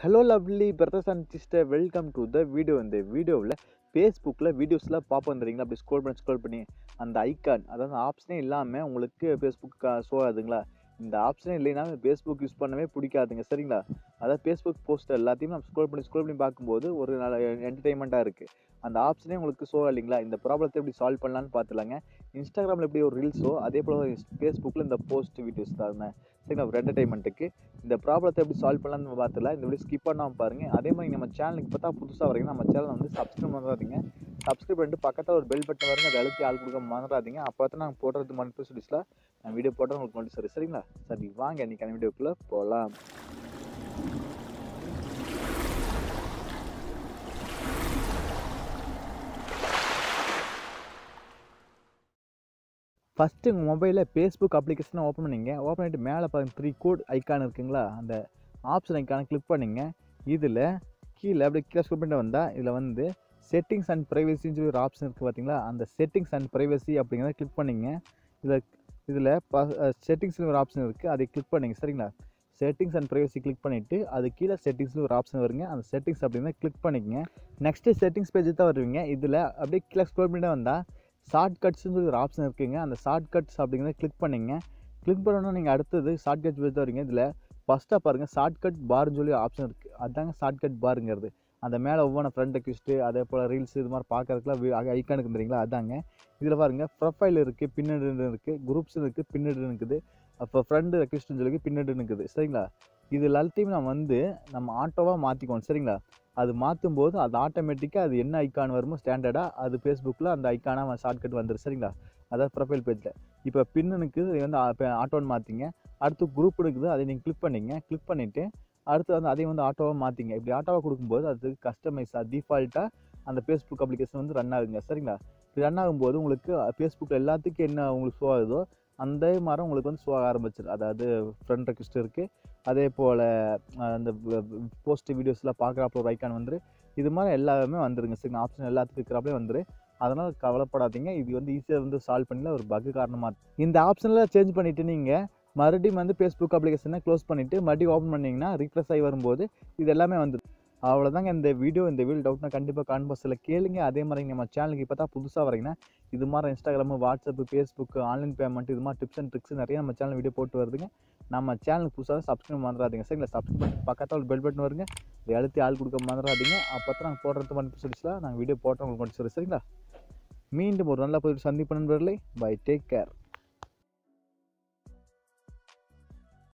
Hello lovely brothers and sister, welcome to the video. இந்த வீடியோவில் ஃபேஸ்புக்கில் வீடியோஸ்லாம் பார்ப்போம் தெரியுங்களா? அப்படி ஸ்க்ரோல் பண்ணி அந்த ஐக்கான், அதாவது ஆப்ஷனே இல்லாமல் உங்களுக்கு ஃபேஸ்புக் ஷோ ஆகுதுங்களா? இந்த ஆப்ஷனே இல்லைன்னா ஃபேஸ்புக் யூஸ் பண்ணவே பிடிக்காதுங்க, சரிங்களா? அதாவது ஃபேஸ்புக் போஸ்ட் எல்லாத்தையும் நம்ம ஸ்க்ரோல் பண்ணி பார்க்கும்போது ஒரு நல்ல என்டர்டைன்மெண்ட்டாக இருக்குது. அந்த ஆப்ஷனே உங்களுக்கு ஷோ இல்லைங்களா? இந்த ப்ராப்ளத்தை எப்படி சால்வ் பண்ணலான்னு பார்த்துலாங்க. இன்ஸ்டாகிராமில் எப்படி ஒரு ரீல்ஸோ அதே போல் ஃபேஸ்புக்கில் இந்த போஸ்ட் வீடியோஸ் தான் சரிங்களா? ஒரு என்டர்டைன்மெண்ட்டுக்கு இந்த ப்ராப்ளத்தை எப்படி சால்வ் பண்ணலாம்னு பார்த்துலாம். இந்த வீடியோ ஸ்கிப் பண்ணாமல் பாருங்கள். அதே மாதிரி நம்ம சேனலுக்கு பார்த்தா புதுசாக வரீங்க, நம்ம சேனலை வந்து சப்ஸ்கிரைப் பண்ணுறாதீங்க. சப்ஸ்கிரைப் பண்ணிட்டு பக்கத்தில் ஒரு பெல் பட்டன் வருங்க, அதை அழுத்தி ஆள் கொடுக்க மறந்துடாதீங்க. அப்போ தான் நாங்கள் போடுறது மட்டும் சொல்லிச்சுலாம் நான் வீடியோ போட்டால் உங்களுக்கு மட்டும் சரி, சரிங்களா? சரி வாங்க இன்றைக்கான வீடியோக்குள்ளே போகலாம். ஃபஸ்ட்டு உங்கள் மொபைலில் ஃபேஸ்புக் அப்ளிகேஷனை ஓப்பன் பண்ணிங்க. ஓப்பன் பண்ணிட்டு மேலே பாருங்கள் 3 கோட் ஐக்கான் இருக்குங்களா? அந்த ஆப்ஷன் ஐக்கானை கிளிக் பண்ணிங்க. இதில் கீழே அப்படியே கீழே ஸ்க்ரோல் பண்ணிட்டு வந்தால் இதில் வந்து செட்டிங்ஸ் அண்ட் ப்ரைவசின்னு சொல்லி ஒரு ஆப்ஷன் இருக்குது பார்த்தீங்களா? அந்த செட்டிங்ஸ் அண்ட் ப்ரைவசி அப்படிங்கிறத கிளிக் பண்ணிங்க. இதில் செட்டிங்ஸ்னு ஒரு ஆப்ஷன் இருக்குது, அதை கிளிக் பண்ணிங்க, சரிங்களா? செட்டிங்ஸ் அண்ட் ப்ரைவசி கிளிக் பண்ணிவிட்டு அது கீழே செட்டிங்ஸ்னு ஒரு ஆப்ஷன் வருங்க. அந்த செட்டிங்ஸ் அப்படிங்கிறத கிளிக் பண்ணிக்கங்க. நெக்ஸ்ட்டு செட்டிங்ஸ் பேஜ் தான் வருவீங்க. இதில் அப்படியே கீழே ஸ்க்ரோல் பண்ணிட்டு வந்தால் ஷார்ட்கட்ஸ்னு ஒரு ஆப்ஷன் இருக்குங்க. அந்த ஷார்ட்கட்ஸ் அப்படிங்கிறத கிளிக் பண்ணிங்க. கிளிக் பண்ணோன்னா நீங்கள் அடுத்தது ஷார்ட்கட் பேஜ் தான் வரீங்க. இதில் ஃபஸ்ட்டாக பாருங்கள் ஷார்ட்கட் பார்னு சொல்லி ஆப்ஷன் இருக்குது. அதுதாங்க ஷார்ட்கட் பாருங்கிறது. அந்த மேலே ஒவ்வொரு ஃப்ரெண்ட் ரெக்வெஸ்ட்டு அதே போல் ரீல்ஸ் இது மாதிரி பார்க்கறதுக்குலாம் ஐக்கானுக்கு தெரியுங்களா? அதாங்க. இதில் பாருங்கள் ப்ரொஃபைல் இருக்குது, பின்னடுன்னு இருக்குது, குரூப்ஸ் இருக்குது, பின்னடுன்னு இருக்குது, அப்போ ஃப்ரெண்டு ரெக்வெஸ்ட்டுன்னு சொல்லி பின்னடுன்னு இருக்குது, சரிங்களா? இது எல்லாத்தையும் நம்ம ஆட்டோவாக மாற்றிக்கணும், சரிங்களா? அது மாற்றும் போது அது ஆட்டோமேட்டிக்காக அது என்ன ஐக்கான் வருமோ ஸ்டாண்டர்டாக அது ஃபேஸ்புக்கில் அந்த ஐக்கானாக ஷார்ட்கட் வந்துடும், சரிங்களா? அதாவது ப்ரொஃபைல் பேஜில். இப்போ பின்னுக்கு இப்போ ஆட்டோன்னு மாற்றிங்க. அடுத்து குரூப் இருக்குது, அதை நீங்கள் கிளிக் பண்ணிங்க. கிளிக் பண்ணிவிட்டு அடுத்து அதையும் ஆட்டோவாக மாற்றிங்க. இப்படி ஆட்டோவாக கொடுக்கும்போது அது கஸ்டமைஸாக டிஃபால்ட்டாக அந்த ஃபேஸ்புக் அப்ளிகேஷன் ரன் ஆகுங்க, சரிங்களா? இப்படி ரன் ஆகும்போது உங்களுக்கு ஃபேஸ்புக்கில் எல்லாத்துக்கும் என்ன உங்களுக்கு ஷோ ஆகுதோ அந்த மாதிரி உங்களுக்கு ஷோ ஆக ஆரம்பிச்சிடும். அதாவது ஃப்ரெண்ட் ரெக்வெஸ்ட் இருக்குது, அதே போல் அந்த போஸ்ட் வீடியோஸ்லாம் பார்க்குறாப்புல ஒரு ஐக்கான் இது மாதிரி எல்லாமே வந்துருங்க, சரிங்க? ஆப்ஷன் எல்லாத்துக்கும் இருக்கிறாப்பே அதனால் கவலைப்படாதீங்க. இது ஈஸியாக சால்வ் பண்ணல ஒரு பக்கு காரணமாக இந்த ஆப்ஷனில் சேஞ்ச் பண்ணிவிட்டு நீங்கள் மறுபடியும் ஃபேஸ்புக் அப்ளிகேஷனை க்ளோஸ் பண்ணிவிட்டு மறுபடியும் ஓப்பன் பண்ணிங்கன்னா ரீஃப்ரெஷ் ஆகி வரும்போது இது எல்லாமே வந்துடும். அவ்வளோதாங்க இந்த வீடியோ டவுட்னா கண்டிப்பாக கமெண்ட் பாக்ஸில் கேளுங்க. அதே மாதிரி நம்ம சேனலுக்கு இப்போ தான் புதுசாக வரீங்கன்னா இது மாதிரி Instagram, WhatsApp, Facebook, online payment இது மாதிரி டிப்ஸ் அண்ட் ட்ரிக்ஸ் நிறைய நம்ம சேனல் வீடியோ போட்டு வருதுங்க. நம்ம சேனலுக்கு புதுசாக சப்ஸ்கிரைப் மறந்துடாதீங்க, சரிங்களா? சப்ஸ்கிரைப் பண்ணி பக்கத்தில் ஒரு பெல் பட்டன் வருங்க, இதை அழுத்தி ஆள் கொடுக்க மறந்துடாதீங்க. அப்போ தான் நாங்கள் போடுறது மட்டும் சொல்லிச்சுலாம் நாங்கள் வீடியோ போட்டோம் உங்களுக்கு மட்டும் சரிங்களா? மீண்டும் ஒரு நல்ல பதிவு சந்திப்பு நண்பர்களே. Bye, take care.